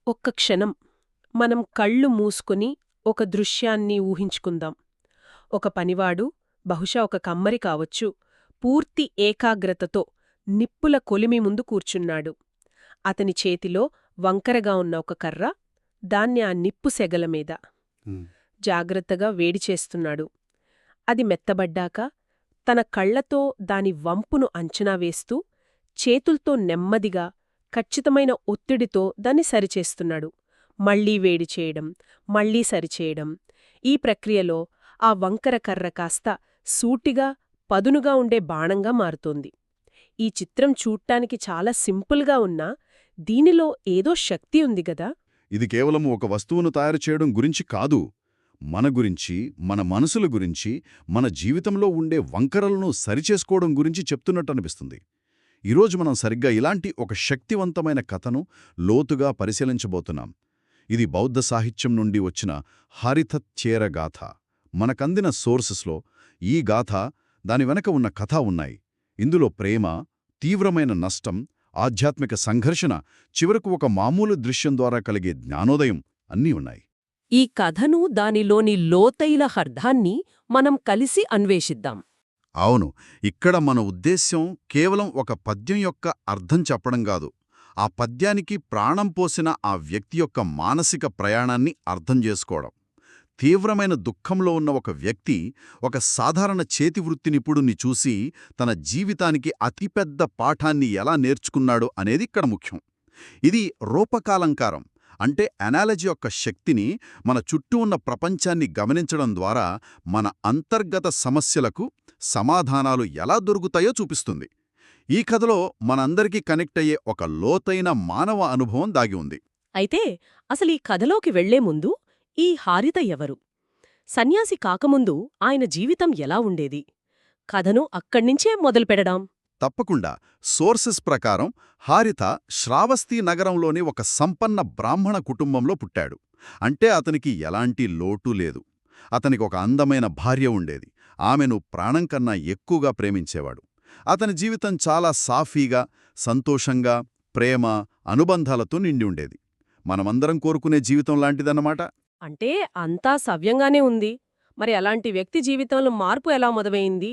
ఒక్క క్షణం మనం కళ్ళు మూసుకుని ఒక దృశ్యాన్ని ఊహించుకుందాం. ఒక పనివాడు, బహుశా ఒక కమ్మరి కావచ్చు, పూర్తి ఏకాగ్రతతో నిప్పుల కొలిమి ముందు కూర్చున్నాడు. అతని చేతిలో వంకరగా ఉన్న ఒక కర్ర, దాన్ని ఆ నిప్పు సెగల మీద జాగ్రత్తగా వేడిచేస్తున్నాడు. అది మెత్తబడ్డాక తన కళ్లతో దాని వంపును అంచనా వేస్తూ చేతుల్తో నెమ్మదిగా, ఖచ్చితమైన ఒత్తిడితో దాన్ని సరిచేస్తున్నాడు. మళ్లీ వేడి చేయడం, మళ్లీ సరిచేయడం. ఈ ప్రక్రియలో ఆ వంకర కర్ర కాస్త సూటిగా, పదునుగా ఉండే బాణంగా మారుతోంది. ఈ చిత్రం చూడ్డానికి చాలా సింపుల్గా ఉన్నా దీనిలో ఏదో శక్తి ఉంది గదా. ఇది కేవలం ఒక వస్తువును తయారు చేయడం గురించి కాదు, మన గురించి, మన మనసుల గురించి, మన జీవితంలో ఉండే వంకరలను సరిచేసుకోవడం గురించి చెప్తున్నట్టనిపిస్తుంది. ఈరోజు మనం సరిగ్గా ఇలాంటి ఒక శక్తివంతమైన కథను లోతుగా పరిశీలించబోతున్నాం. ఇది బౌద్ధ సాహిత్యం నుండి వచ్చిన హారితత్యేర గాథ. మనకందిన సోర్సెస్లో ఈ గాథ, దాని వెనక ఉన్న కథ ఉన్నాయి. ఇందులో ప్రేమ, తీవ్రమైన నష్టం, ఆధ్యాత్మిక సంఘర్షణ, చివరకు ఒక మామూలు దృశ్యం ద్వారా కలిగే జ్ఞానోదయం అన్నీ ఉన్నాయి. ఈ కథను, దానిలోని లోతైన అర్థాన్ని మనం కలిసి అన్వేషిద్దాం. అవును, ఇక్కడ మన ఉద్దేశ్యం కేవలం ఒక పద్యం యొక్క అర్థం చెప్పడం కాదు, ఆ పద్యానికి ప్రాణం పోసిన ఆ వ్యక్తి యొక్క మానసిక ప్రయాణాన్ని అర్థం చేసుకోవడం. తీవ్రమైన దుఃఖంలో ఉన్న ఒక వ్యక్తి ఒక సాధారణ చేతివృత్తి నిపుణుణ్ణి చూసి తన జీవితానికి అతిపెద్ద పాఠాన్ని ఎలా నేర్చుకున్నాడు అనేది ఇక్కడ ముఖ్యం. ఇది రూపకాలంకారం, అంటే అనాలజీ యొక్క శక్తిని, మన చుట్టూ ఉన్న ప్రపంచాన్ని గమనించడం ద్వారా మన అంతర్గత సమస్యలకు సమాధానాలు ఎలా దొరుకుతాయో చూపిస్తుంది. ఈ కథలో మనందరికీ కనెక్ట్ అయ్యే ఒక లోతైన మానవ అనుభవం దాగి ఉంది. అయితే అసలు ఈ కథలోకి వెళ్లే ముందు ఈ హారిత ఎవరు? సన్యాసి కాకముందు ఆయన జీవితం ఎలా ఉండేది? కథను అక్కడ్నించే మొదలుపెడదాం. తప్పకుండా. సోర్సెస్ ప్రకారం హారిత శ్రావస్తీ నగరంలోని ఒక సంపన్న బ్రాహ్మణ కుటుంబంలో పుట్టాడు. అంటే అతనికి ఎలాంటి లోటు లేదు. అతనికి ఒక అందమైన భార్య ఉండేది. ఆమెను ప్రాణం కన్నా ఎక్కువగా ప్రేమించేవాడు. అతని జీవితం చాలా సాఫీగా, సంతోషంగా, ప్రేమ, అనుబంధాలతో నిండి ఉండేది. మనమందరం కోరుకునే జీవితం లాంటిదన్నమాట. అంటే అంతా సవ్యంగానే ఉంది. మరి అలాంటి వ్యక్తి జీవితంలో మార్పు ఎలా మొదలైంది?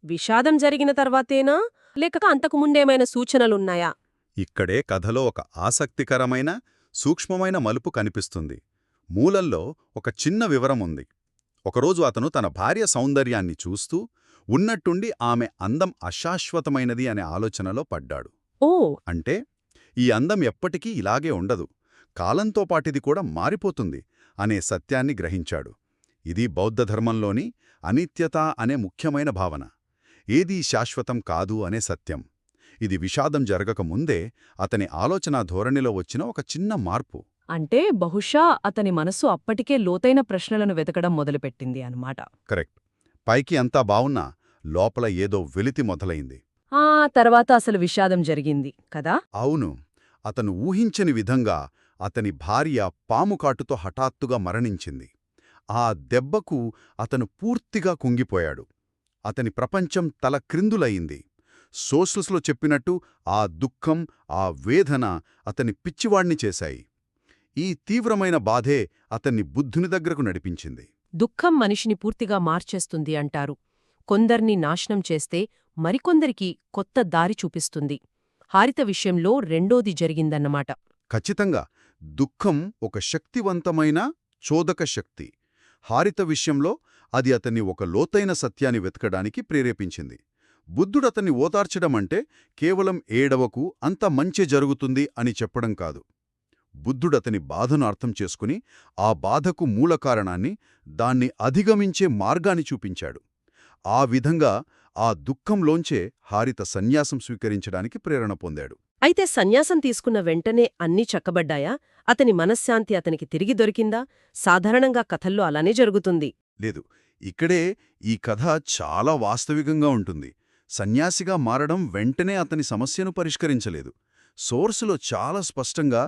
విషాదం జరిగిన తర్వాతేనా, లేక అంతకుముందేమైనా సూచనలున్నాయా? ఇక్కడే కథలో ఒక ఆసక్తికరమైన, సూక్ష్మమైన మలుపు కనిపిస్తుంది. మూలల్లో ఒక చిన్న వివరం ఉంది. ఒకరోజు అతను తన భార్య సౌందర్యాన్ని చూస్తూ ఉన్నట్టుండి ఆమె అందం అశాశ్వతమైనది అనే ఆలోచనలో పడ్డాడు. ఓ, అంటే ఈ అందం ఎప్పటికీ ఇలాగే ఉండదు, కాలంతో పాటిది కూడా మారిపోతుంది అనే సత్యాన్ని గ్రహించాడు. ఇది బౌద్ధధర్మంలోని అనిత్యత అనే ముఖ్యమైన భావన. ఏదీ శాశ్వతం కాదు అనే సత్యం. ఇది విషాదం జరగకముందే అతని ఆలోచనా ధోరణిలో వచ్చిన ఒక చిన్న మార్పు. అంటే బహుశా అతని మనసు అప్పటికే లోతైన ప్రశ్నలను వెతకడం మొదలుపెట్టింది అన్నమాట. కరెక్ట్. పైకి అంతా బావున్నా లోపల ఏదో వెలితి మొదలైంది. ఆ తర్వాత అసలు విషాదం జరిగింది కదా. అవును, అతను ఊహించని విధంగా అతని భార్య పాముకాటుతో హఠాత్తుగా మరణించింది. ఆ దెబ్బకు అతను పూర్తిగా కుంగిపోయాడు. అతని ప్రపంచం తల క్రిందులయింది. సోర్సెస్లో చెప్పినట్టు ఆ దుఃఖం, ఆ వేదన అతని పిచ్చివాణ్ణి చేశాయి. ఈ తీవ్రమైన బాధే అతన్ని బుద్ధుని దగ్గరకు నడిపించింది. దుఃఖం మనిషిని పూర్తిగా మార్చేస్తుంది అంటారు. కొందర్ని నాశనం చేస్తే మరికొందరికి కొత్త దారి చూపిస్తుంది. హారిత విషయంలో రెండోది జరిగిందన్నమాట. ఖచ్చితంగా. దుఃఖం ఒక శక్తివంతమైన చోదక శక్తి. హారిత విషయంలో అది అతన్ని ఒక లోతైన సత్యాన్ని వెతకడానికి ప్రేరేపించింది. బుద్ధుడతన్ని ఓదార్చడమంటే కేవలం ఏడవకు, అంత మంచి జరుగుతుంది అని చెప్పడం కాదు. బుద్ధుడతని బాధను అర్థం చేసుకుని ఆ బాధకు మూల కారణాన్ని, దాన్ని అధిగమించే మార్గాన్ని చూపించాడు. ఆ విధంగా ఆ దుఃఖంలోంచే హారిత సన్యాసం స్వీకరించడానికి ప్రేరణ పొందాడు. అయితే సన్యాసం తీసుకున్న వెంటనే అన్నీ చక్కబడ్డాయా? అతని మనశ్శాంతి అతనికి తిరిగి దొరికిందా? సాధారణంగా కథల్లో అలానే జరుగుతుంది. లేదు, ఇక్కడే ఈ కథ చాలా వాస్తవికంగా ఉంటుంది. సన్యాసిగా మారడం వెంటనే అతని సమస్యను పరిష్కరించలేదు. సోర్సులో చాలా స్పష్టంగా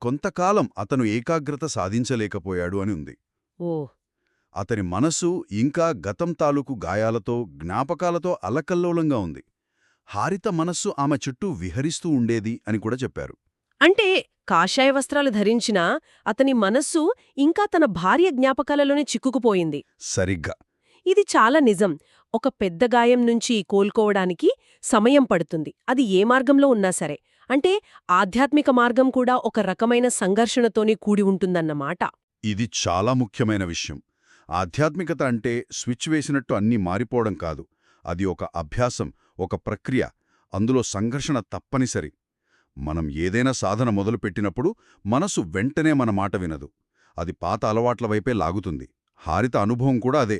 కొంతకాలం అతను ఏకాగ్రత సాధించలేకపోయాడు అని ఉంది. ఓ, అతని మనసు ఇంకా గతం తాలూకు గాయాలతో, జ్ఞాపకాలతో అల్లకల్లోలంగా ఉంది. హారిత మనస్సు ఆమె చుట్టూ విహరిస్తూ ఉండేది అని కూడా చెప్పారు. అంటే కాషాయ వస్త్రాలు ధరించినా అతని మనస్సు ఇంకా తన భార్య జ్ఞాపకాలలోనే చిక్కుకుపోయింది. సరిగ్గా. ఇది చాలా నిజం. ఒక పెద్ద గాయం నుంచి కోలుకోవడానికి సమయం పడుతుంది, అది ఏ మార్గంలో ఉన్నా సరే. అంటే ఆధ్యాత్మిక మార్గం కూడా ఒక రకమైన సంఘర్షణతోనే కూడి ఉంటుందన్నమాట. ఇది చాలా ముఖ్యమైన విషయం. ఆధ్యాత్మికత అంటే స్విచ్ వేసినట్టు అన్నీ మారిపోవడం కాదు. అది ఒక అభ్యాసం, ఒక ప్రక్రియ. అందులో సంఘర్షణ తప్పనిసరి. మనం ఏదైనా సాధన మొదలుపెట్టినప్పుడు మనసు వెంటనే మన మాట వినదు. అది పాత అలవాట్ల వైపే లాగుతుంది. హారిత అనుభవం కూడా అదే.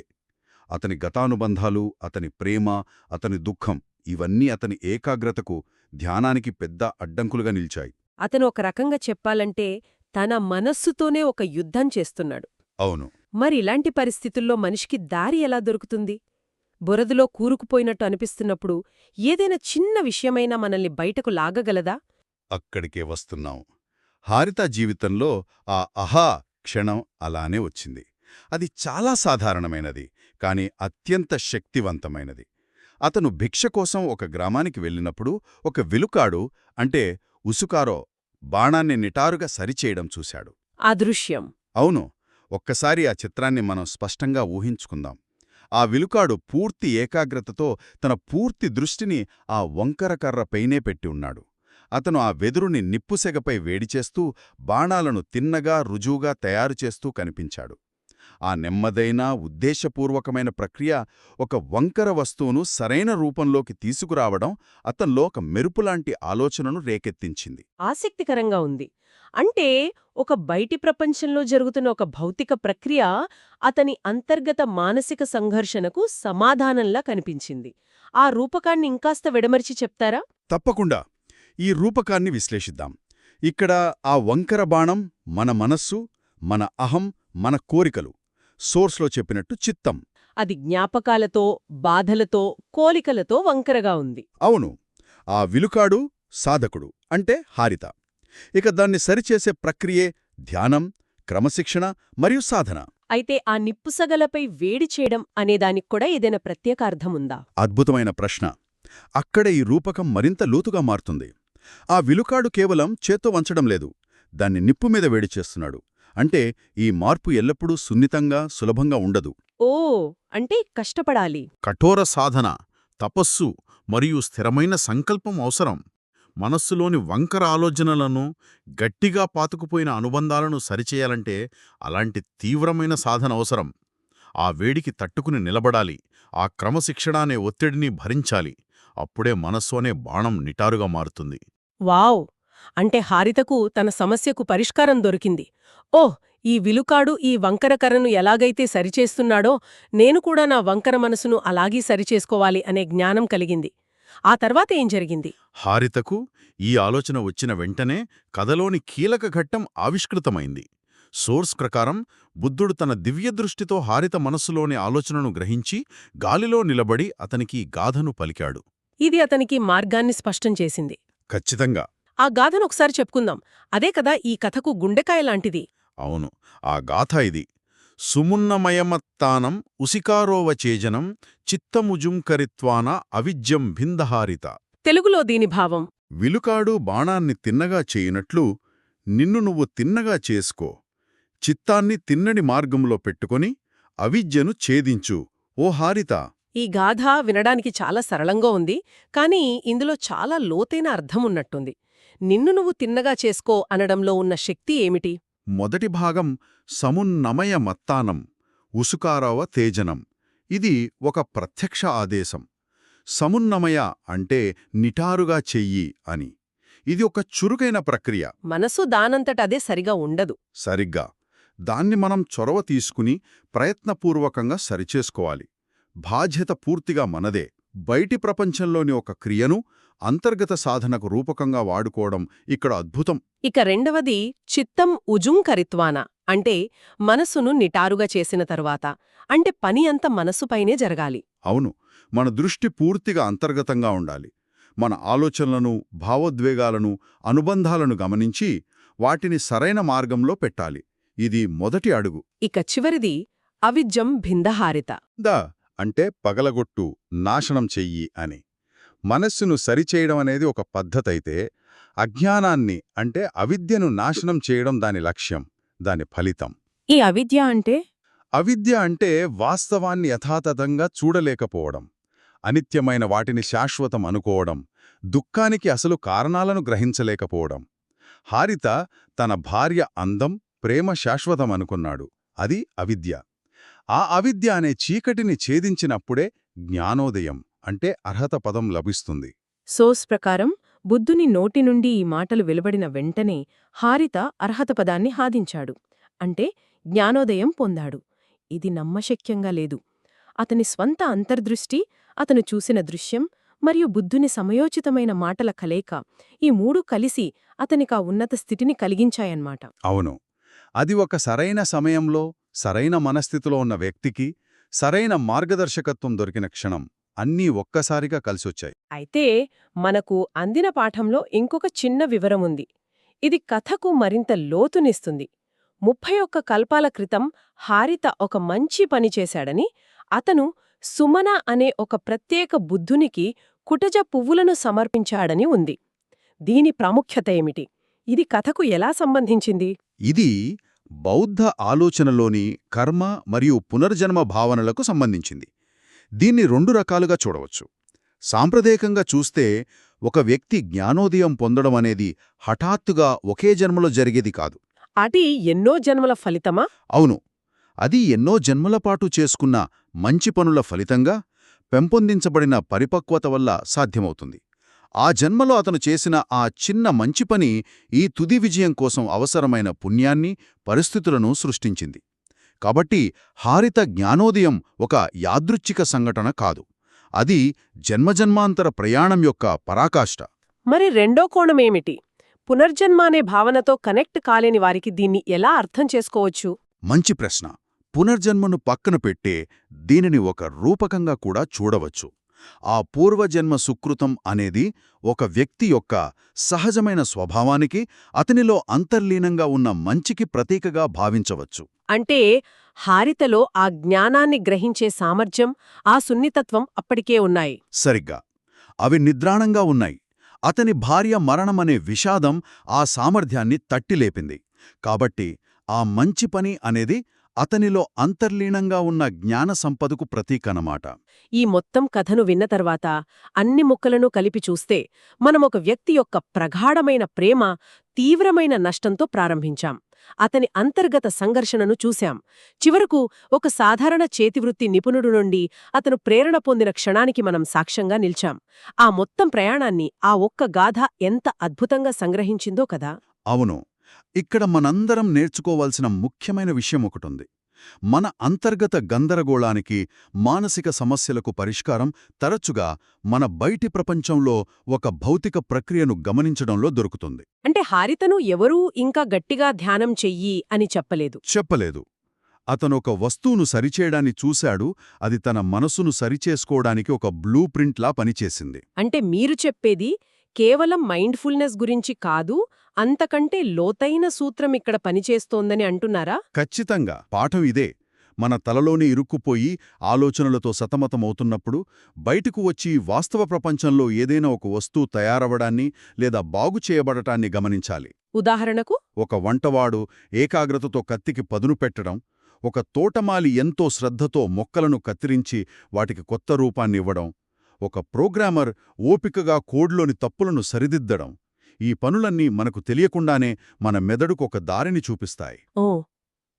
అతని గతానుబంధాలు, అతని ప్రేమ, అతని దుఃఖం ఇవన్నీ అతని ఏకాగ్రతకు, ధ్యానానికి పెద్ద అడ్డంకులుగా నిలిచాయి. అతను ఒక రకంగా చెప్పాలంటే తన మనస్సుతోనే ఒక యుద్ధం చేస్తున్నాడు. అవును. మరి ఇలాంటి పరిస్థితుల్లో మనిషికి దారి ఎలా దొరుకుతుంది? బురదలో కూరుకుపోయినట్టు అనిపిస్తున్నప్పుడు ఏదైనా చిన్న విషయమైనా మనల్ని బయటకు లాగగలదా? అక్కడికే వస్తున్నాం. హారిత జీవితంలో ఆ అహా క్షణం అలానే వచ్చింది. అది చాలా సాధారణమైనది, కాని అత్యంత శక్తివంతమైనది. అతను భిక్ష కోసం ఒక గ్రామానికి వెళ్ళినప్పుడు ఒక విలుకాడు, అంటే ఉసుకారో, బాణాన్ని నిటారుగా సరిచేయడం చూశాడు. ఆ దృశ్యం. అవును. ఒక్కసారి ఆ చిత్రాన్ని మనం స్పష్టంగా ఊహించుకుందాం. ఆ విలుకాడు పూర్తి ఏకాగ్రతతో తన పూర్తి దృష్టిని ఆ వంకర కర్రపైనే పెట్టి ఉన్నాడు. అతను ఆ వెదురుని నిప్పుసెగపై వేడిచేస్తూ బాణాలను తిన్నగా, రుజువుగా తయారుచేస్తూ కనిపించాడు. ఆ నెమ్మదైన, ఉద్దేశపూర్వకమైన ప్రక్రియ ఒక వంకర వస్తువును సరైన రూపంలోకి తీసుకురావడం అతన్లో ఒక మెరుపులాంటి ఆలోచనను రేకెత్తించింది. ఆసక్తికరంగా ఉంది. అంటే ఒక బయటి ప్రపంచంలో జరుగుతున్న ఒక భౌతిక ప్రక్రియ అతని అంతర్గత మానసిక సంఘర్షణకు సమాధానంలా కనిపించింది. ఆ రూపకాన్ని ఇంకాస్త విడమర్చి చెప్తారా? తప్పకుండా. ఈ రూపకాన్ని విశ్లేషిద్దాం. ఇక్కడ ఆ వంకర బాణం మన మనస్సు, మన అహం, మన కోరికలు. సోర్స్లో చెప్పినట్టు చిత్తం. అది జ్ఞాపకాలతో, బాధలతో, కోలికలతో వంకరగా ఉంది. అవును. ఆ విలుకాడు సాధకుడు, అంటే హారిత. ఇక దాన్ని సరిచేసే ప్రక్రియే ధ్యానం, క్రమశిక్షణ మరియు సాధన. అయితే ఆ నిప్పుసగలపై వేడి చేయడం అనేదానికి కూడా ఏదైనా ప్రత్యేక అర్థముందా? అద్భుతమైన ప్రశ్న. అక్కడ ఈ రూపకం మరింత లోతుగా మారుతుంది. ఆ విలుకాడు కేవలం చేత్తో వంచడం లేదు, దాన్ని నిప్పుమీద వేడి చేస్తున్నాడు. అంటే ఈ మార్పు ఎల్లప్పుడూ సున్నితంగా, సులభంగా ఉండదు. ఓ, అంటే కష్టపడాలి. కఠోర సాధన, తపస్సు మరియు స్థిరమైన సంకల్పం అవసరం. మనస్సులోని వంకర ఆలోచనలను, గట్టిగా పాతుకుపోయిన అనుబంధాలను సరిచేయాలంటే అలాంటి తీవ్రమైన సాధన అవసరం. ఆ వేడికి తట్టుకుని నిలబడాలి, ఆ క్రమశిక్షణ అనే ఒత్తిడిని భరించాలి. అప్పుడే మనస్సు అనే బాణం నిటారుగా మారుతుంది. వావ్! అంటే హారితకు తన సమస్యకు పరిష్కారం దొరికింది. ఓహ్! ఈ విలుకాడు ఈ వంకర కర్రను ఎలాగైతే సరిచేస్తున్నాడో నేను కూడా నా వంకర మనసును అలాగే సరిచేసుకోవాలి అనే జ్ఞానం కలిగింది. ఆ తర్వాత ఏం జరిగింది? హారితకు ఈ ఆలోచన వచ్చిన వెంటనే కథలోని కీలక ఘట్టం ఆవిష్కృతమైంది. సోర్స్ ప్రకారం బుద్ధుడు తన దివ్యదృష్టితో హారిత మనస్సులోని ఆలోచనను గ్రహించి గాలిలో నిలబడి అతనికి గాథను పలికాడు. ఇది అతనికి మార్గాన్ని స్పష్టం చేసింది. ఖచ్చితంగా. ఆ గాథను ఒకసారి చెప్పుకుందాం. అదే కదా ఈ కథకు గుండెకాయ లాంటిది. అవును, ఆ గాథ ఇది. సుమున్నమయమత్తానం ఉసికారోవచేజనం చిత్తముజుంకరిత్వాన అవిద్యం భిందహారిత. తెలుగులో దీని భావం: విలుకాడు బాణాన్ని తిన్నగా చేయునట్లు నిన్ను నువ్వు తిన్నగా చేసుకో, చిత్తాన్ని తిన్నడి మార్గంలో పెట్టుకొని అవిద్యను ఛేదించు, ఓ హారిత. ఈ గాథ వినడానికి చాలా సరళంగా ఉంది, కానీ ఇందులో చాలా లోతైన అర్థమున్నట్టుంది. నిన్ను నువ్వు తిన్నగా చేసుకో అనడంలో ఉన్న శక్తి ఏమిటి? మొదటి భాగం సమున్నమయ మత్తానం ఉసుకారవ తేజనం. ఇది ఒక ప్రత్యక్ష ఆదేశం. సమున్నమయ అంటే నిటారుగా చెయ్యి అని. ఇది ఒక చురుకైన ప్రక్రియ. మనసు దానంతటదే సరిగా ఉండదు. సరిగ్గా. దాన్ని మనం చొరవ తీసుకుని ప్రయత్నపూర్వకంగా సరిచేసుకోవాలి. బాధ్యత పూర్తిగా మనదే. బయటి ప్రపంచంలోని ఒక క్రియను అంతర్గత సాధనకు రూపకంగా వాడుకోవడం ఇక్కడ అద్భుతం. ఇక రెండవది చిత్తం ఉజుంకరిత్వాన, అంటే మనసును నిటారుగా చేసిన తరువాత. అంటే పని అంతా మనసుపైనే జరగాలి. అవును. మన దృష్టి పూర్తిగా అంతర్గతంగా ఉండాలి. మన ఆలోచనలను, భావోద్వేగాలను, అనుబంధాలను గమనించి వాటిని సరైన మార్గంలో పెట్టాలి. ఇది మొదటి అడుగు. ఇక చివరిది అవిద్యం భిందహారిత. అంటే పగలగొట్టు, నాశనం చెయ్యి అని. మనస్సును సరిచేయడం అనేది ఒక పద్ధతైతే, అజ్ఞానాన్ని అంటే అవిద్యను నాశనం చేయడం దాని లక్ష్యం, దాని ఫలితం. ఈ అవిద్య అంటే అవిద్య అంటే వాస్తవాన్ని యథాతథంగా చూడలేకపోవడం, అనిత్యమైన వాటిని శాశ్వతం అనుకోవడం, దుఃఖానికి అసలు కారణాలను గ్రహించలేకపోవడం. హారిత తన భార్య అందం, ప్రేమ శాశ్వతమనుకున్నాడు. అది అవిద్య. ఆ అవిద్య అనే చీకటిని ఛేదించినప్పుడే జ్ఞానోదయం అంటే అర్హత పదం లభిస్తుంది. సోస్ ప్రకారం బుద్ధుని నోటి నుండి ఈ మాటలు వెలువడిన వెంటనే హారిత అర్హత పదాన్ని హాదించాడు. అంటే జ్ఞానోదయం పొందాడు. ఇది నమ్మశక్యంగా లేదు. అతని స్వంత అంతర్దృష్టి, అతను చూసిన దృశ్యం మరియు బుద్ధుని సమయోచితమైన మాటల కలయిక, ఈ మూడు కలిసి అతనికా ఉన్నత స్థితిని కలిగించాయన్మాట. అవును, అది ఒక సరైన సమయంలో సరైన మనస్థితిలో ఉన్న వ్యక్తికి సరైన మార్గదర్శకత్వం దొరికిన క్షణం. అన్నీ ఒక్కసారిగా కలిసొచ్చాయి. అయితే మనకు అందిన పాఠంలో ఇంకొక చిన్న వివరముంది. ఇది కథకు మరింత లోతునిస్తుంది. 31 కల్పాల క్రితం హారిత ఒక మంచి పని చేశాడని, అతను సుమన అనే ఒక ప్రత్యేక బుద్ధునికి కుటజ పువ్వులను సమర్పించాడని ఉంది. దీని ప్రాముఖ్యత ఏమిటి? ఇది కథకు ఎలా సంబంధించింది? ఇది బౌద్ధ ఆలోచనలోని కర్మ మరియు పునర్జన్మ భావనలకు సంబంధించింది. దీన్ని 2 రకాలుగా చూడవచ్చు. సాంప్రదాయకంగా చూస్తే ఒక వ్యక్తి జ్ఞానోదయం పొందడం అనేది హఠాత్తుగా ఒకే జన్మలో జరిగేది కాదు. అది ఎన్నో జన్మల ఫలితమా? అవును, అది ఎన్నో జన్మలపాటు చేసుకున్న మంచి పనుల ఫలితంగా పెంపొందించబడిన పరిపక్వత వల్ల సాధ్యమవుతుంది. ఆ జన్మలో అతను చేసిన ఆ చిన్న మంచి పని ఈ తుది విజయం కోసం అవసరమైన పుణ్యాన్ని, పరిస్థితులను సృష్టించింది. కాబట్టి హారిత జ్ఞానోదయం ఒక యాదృచ్ఛిక సంఘటన కాదు. అది జన్మజన్మాంతర ప్రయాణం యొక్క పరాకాష్ఠ. మరి రెండో కోణమేమిటి? పునర్జన్మ అనే భావనతో కనెక్ట్ కాలేని వారికి దీన్ని ఎలా అర్థం చేసుకోవచ్చు? మంచి ప్రశ్న. పునర్జన్మను పక్కన పెట్టే దీనిని ఒక రూపకంగా కూడా చూడవచ్చు. ఆ పూర్వజన్మ సుకృతం అనేది ఒక వ్యక్తి యొక్క సహజమైన స్వభావానికి, అతనిలో అంతర్లీనంగా ఉన్న మంచికి ప్రతీకగా భావించవచ్చు. అంటే హారితలో ఆ జ్ఞానాన్ని గ్రహించే సామర్థ్యం, ఆ సున్నితత్వం అప్పటికే ఉన్నాయి. సరిగ్గా. అవి నిద్రాణంగా ఉన్నాయి. అతని భార్య మరణమనే విషాదం ఆ సామర్థ్యాన్ని తట్టిలేపింది. కాబట్టి ఆ మంచి పని అనేది అతనిలో అంతర్లీనంగా ఉన్న జ్ఞాన సంపదకు ప్రతీకనమాట. ఈ మొత్తం కథను విన్న తర్వాత అన్ని ముక్కలను కలిపి చూస్తే మనమొక వ్యక్తి యొక్క ప్రగాఢమైన ప్రేమ, తీవ్రమైన నష్టంతో ప్రారంభించాం. అతని అంతర్గత సంఘర్షణను చూశాం. చివరకు ఒక సాధారణ చేతివృత్తి నిపుణుడు నుండి అతను ప్రేరణ పొందిన క్షణానికి మనం సాక్ష్యంగా నిల్చాం. ఆ మొత్తం ప్రయాణాన్ని ఆ ఒక్క గాథ ఎంత అద్భుతంగా సంగ్రహించిందో కదా. అవును, ఇక్కడ మనందరం నేర్చుకోవాల్సిన ముఖ్యమైన విషయం ఒకటుంది. మన అంతర్గత గందరగోళానికి, మానసిక సమస్యలకు పరిష్కారం తరచుగా మన బయటి ప్రపంచంలో ఒక భౌతిక ప్రక్రియను గమనించడంలో దొరుకుతుంది. అంటే హారితను ఎవరూ ఇంకా గట్టిగా ధ్యానం చెయ్యి అని చెప్పలేదు. అతనొక వస్తువును సరిచేయడాన్ని చూశాడు. అది తన మనసును సరిచేసుకోవడానికి ఒక బ్లూ ప్రింట్లా పనిచేసింది. అంటే మీరు చెప్పేది కేవలం మైండ్ఫుల్నెస్ గురించి కాదు, అంతకంటే లోతైన సూత్రం ఇక్కడ పనిచేస్తోందని అంటున్నారా? ఖచ్చితంగా. పాఠం ఇదే. మన తలలోనే ఇరుక్కుపోయి ఆలోచనలతో సతమతమవుతున్నప్పుడు బయటకు వచ్చి వాస్తవ ప్రపంచంలో ఏదైనా ఒక వస్తువు తయారవడాన్ని లేదా బాగు చేయబడటాన్ని గమనించాలి. ఉదాహరణకు, ఒక వంటవాడు ఏకాగ్రతతో కత్తికి పదును పెట్టడం, ఒక తోటమాలి ఎంతో శ్రద్ధతో మొక్కలను కత్తిరించి వాటికి కొత్త రూపాన్నివ్వడం, ఒక ప్రోగ్రామర్ ఓపికగా కోడ్లోని తప్పులను సరిదిద్దడం. ఈ పనులన్నీ మనకు తెలియకుండానే మన మెదడుకు ఒక దారిని చూపిస్తాయి. ఓ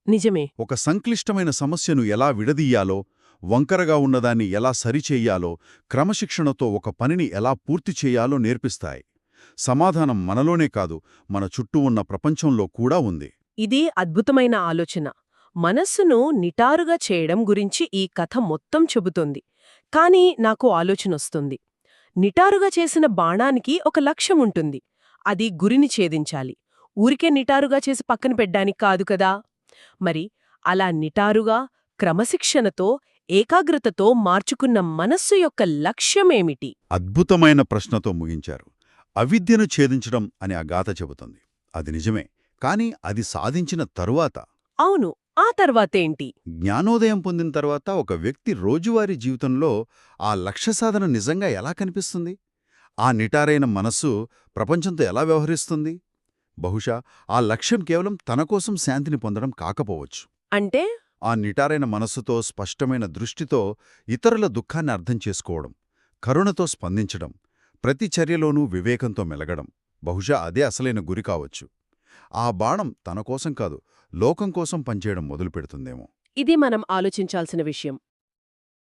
నిజమే. ఒక సంక్లిష్టమైన సమస్యను ఎలా విడదీయాలో, వంకరగా ఉన్నదాన్ని ఎలా సరిచెయ్యాలో, క్రమశిక్షణతో ఒక పనిని ఎలా పూర్తి చేయాలో నేర్పిస్తాయి. సమాధానం మనలోనే కాదు, మన చుట్టూ ఉన్న ప్రపంచంలో కూడా ఉంది. ఇదే అద్భుతమైన ఆలోచన. మనస్సును నిటారుగా చేయడం గురించి ఈ కథ మొత్తం చెబుతోంది. కానీ నాకు ఆలోచనొస్తుంది. నిటారుగా చేసిన బాణానికి ఒక లక్ష్యం ఉంటుంది. అది గురిని ఛేదించాలి. ఊరికే నిటారుగా చేసి పక్కన పెట్టడానికి కాదు కదా. మరి అలా నిటారుగా, క్రమశిక్షణతో, ఏకాగ్రతతో మార్చుకున్న మనస్సు యొక్క లక్ష్యమేమిటి? అద్భుతమైన ప్రశ్నతో ముగించారు. అవిద్యను ఛేదించడం అని ఆ గాథ చెబుతుంది. అది నిజమే. కాని అది సాధించిన తరువాత, అవును, ఆ తర్వాతేంటి? జ్ఞానోదయం పొందిన తర్వాత ఒక వ్యక్తి రోజువారీ జీవితంలో ఆ లక్ష్య సాధన నిజంగా ఎలా కనిపిస్తుంది? ఆ నిటారైన మనస్సు ప్రపంచంతో ఎలా వ్యవహరిస్తుంది? బహుశా ఆ లక్ష్యం కేవలం తన కోసం శాంతిని పొందడం కాకపోవచ్చు. అంటే ఆ నిటారైన మనస్సుతో, స్పష్టమైన దృష్టితో ఇతరుల దుఃఖాన్ని అర్థం చేసుకోవడం, కరుణతో స్పందించడం, ప్రతి చర్యలోనూ వివేకంతో మెలగడం, బహుశా అదే అసలైన గురి కావచ్చు. ఆ బాణం తన కోసం కాదు, లోకం కోసం పనిచేయడం మొదలుపెడుతుందేమో. ఇది మనం ఆలోచించాల్సిన విషయం.